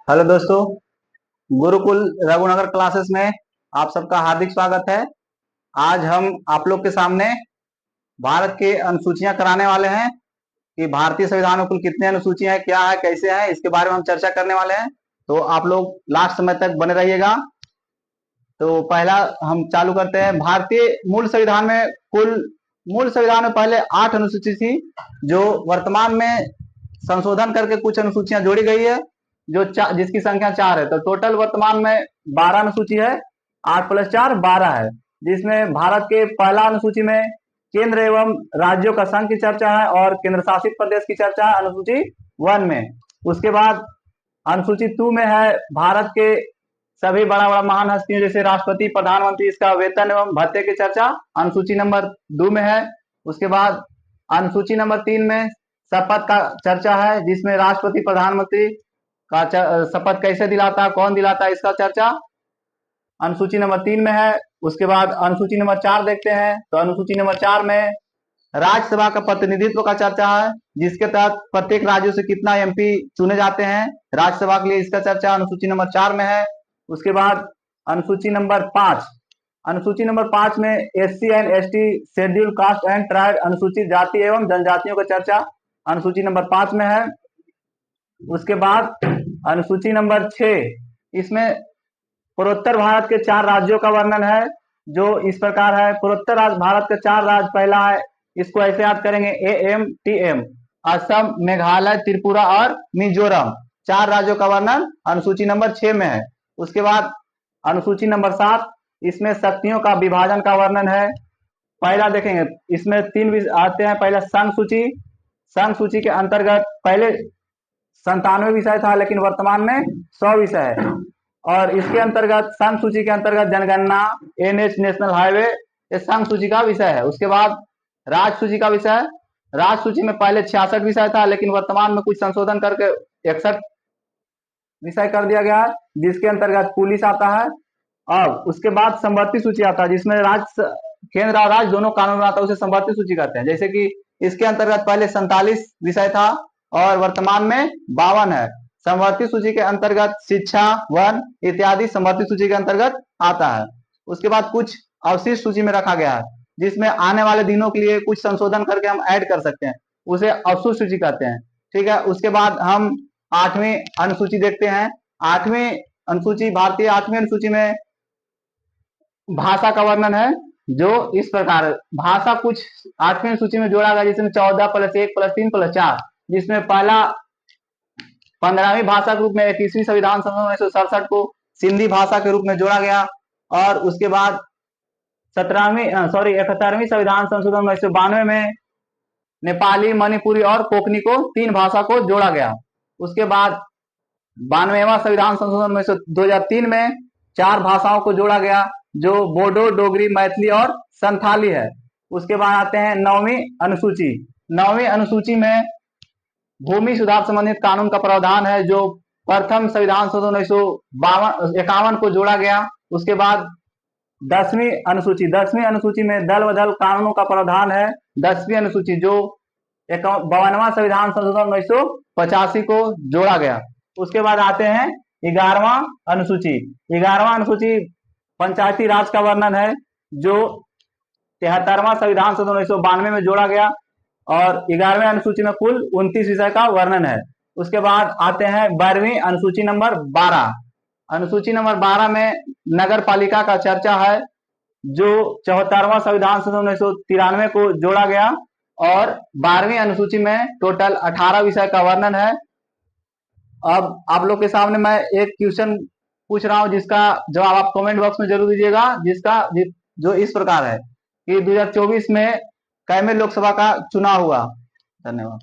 Hello दोस्तों, Gurukul रघुनगर classes में आप सबका हार्दिक स्वागत है। आज हम आप लोग के सामने भारत के अनुसूचियां कराने वाले हैं कि भारतीय संविधान में कुल कितने अनुसूचियां हैं, क्या है, कैसे है, इसके बारे में हम चर्चा करने वाले हैं। तो आप लोग लास्ट समय तक बने रहिएगा। तो पहला हम चालू करते हैं। भारतीय मूल संविधान में मूल संविधान में पहले 8 अनुसूची थी, जो वर्तमान में संशोधन करके कुछ अनुसूचियां जोड़ी गई है, जिसकी संख्या 4 है। तो टोटल वर्तमान में 12 अनुसूची है। 8 + 4 12 है, जिसमें भारत के पहला अनुसूची में केंद्र एवं राज्यों का संघ की चर्चा है और केंद्र शासित प्रदेश की चर्चा है अनुसूची 1 में। उसके बाद अनुसूची 2 में है भारत के सभी बड़ा बड़ा महान हस्तियों जैसे राष्ट्रपति, प्रधानमंत्री, इसका वेतन एवं भत्ते की चर्चा अनुसूची नंबर 2 में है। उसके बाद अनुसूची नंबर 3 में शपथ का चर्चा है, जिसमें राष्ट्रपति, प्रधानमंत्री का शपथ कैसे दिलाता है, कौन दिलाता है, इसका चर्चा अनुसूची नंबर 3 में है। उसके बाद अनुसूची नंबर 4 देखते हैं। तो अनुसूची नंबर 4 में राज्यसभा का प्रतिनिधित्व का चर्चा है, जिसके तहत प्रत्येक राज्यों से कितना एमपी चुने जाते हैं राज्यसभा के लिए, इसका चर्चा अनुसूची नंबर 4 में है। उसके बाद अनुसूची नंबर 5 में SC and ST, schedule caste and tribe, अनुसूचित जाति एवं जनजातियों का चर्चा अनुसूची नंबर 5 में है। उसके बाद अनुसूची नंबर 6, इसमें पूर्वोत्तर भारत के 4 राज्यों का वर्णन है, जो इस प्रकार है। पूर्वोत्तर भारत के 4 राज्य, पहला है, इसको ऐसे याद करेंगे, AMTM, असम, मेघालय, त्रिपुरा और मिजोरम। 4 राज्यों का वर्णन अनुसूची नंबर 6 में है। उसके बाद अनुसूची नंबर 7, इसमें शक्तियों का विभाजन का वर्णन है। पहला देखेंगे, इसमें 3 आते हैं। पहला संघ सूची के अंतर्गत पहले 97 विषय था, लेकिन वर्तमान में 100 विषय है। और इसके अंतर्गत संघ सूची के अंतर्गत जनगणना, NH, नेशनल हाईवे, ये संघ सूची का विषय है। उसके बाद राज्य सूची का विषय। राज्य सूची में पहले 66 विषय था, लेकिन वर्तमान में कुछ संशोधन करके 61 विषय कर दिया गया है, जिसके अंतर्गत पुलिस आता है। अब उसके बाद संवर्ती सूची आता है, जिसमें केंद्र और राज्य दोनों कानून आता है, उसे संवर्ती सूची कहते हैं। जैसे कि इसके अंतर्गत पहले 47 विषय था और वर्तमान में 52 है। समवर्ती सूची के अंतर्गत शिक्षा, वन इत्यादि समवर्ती सूची के अंतर्गत आता है। उसके बाद कुछ अवशिष्ट सूची में रखा गया है, जिसमें आने वाले दिनों के लिए कुछ संशोधन करके हम ऐड कर सकते हैं, उसे अवशिष्ट सूची कहते हैं। ठीक है। उसके बाद हम 8वीं अनुसूची देखते हैं। 8वीं अनुसूची, भारतीय 8वीं अनुसूची में भाषा का वर्णन है, जो इस प्रकार है। भाषा कुछ 8वीं सूची में जोड़ा गया, जिसमें 14 + 1 + 3 + 4, जिसमें पहला 15वीं भाषा के रूप में 21वीं संविधान संशोधन 1967 को सिंधी भाषा के रूप में जोड़ा गया। और उसके बाद 71वीं संविधान संशोधन 1992 में नेपाली, मणिपुरी और कोंकणी को 3 भाषा को जोड़ा गया। उसके बाद 92वां संविधान संशोधन 2003 में 4 भाषाओं को जोड़ा गया, जो बोडो, डोगरी, मैथिली और संथाली है। उसके बाद आते हैं 9वीं अनुसूची। 9वीं अनुसूची में भूमि सुधार संबंधित कानून का प्रावधान है, जो प्रथम संविधान संशोधन 1951 को जोड़ा गया। उसके बाद 10वीं अनुसूची में दल बदल कानूनों का प्रावधान है। 10वीं अनुसूची, जो 52वां संविधान संशोधन 1985 को जोड़ा गया। उसके बाद आते हैं 11वां अनुसूची। 11वां अनुसूची पंचायती राज का वर्णन है, जो 73वां संविधान संशोधन 1992 में जोड़ा गया। और 11वें अनुसूची में कुल 29 विषय का वर्णन है। उसके बाद आते हैं 12वीं अनुसूची नंबर 12। अनुसूची नंबर 12 में नगर पालिका का चर्चा है, जो 74वां संविधान संशोधन 1993 को जोड़ा गया। और 12वीं अनुसूची में टोटल 18 विषय का वर्णन है। अब आप लोग के सामने मैं एक क्वेश्चन पूछ रहा हूं, जिसका जवाब आप कमेंट बॉक्स में जरूर दीजिएगा, जो इस प्रकार है कि 2024 में कैमे लोकसभा का चुनाव हुआ। धन्यवाद।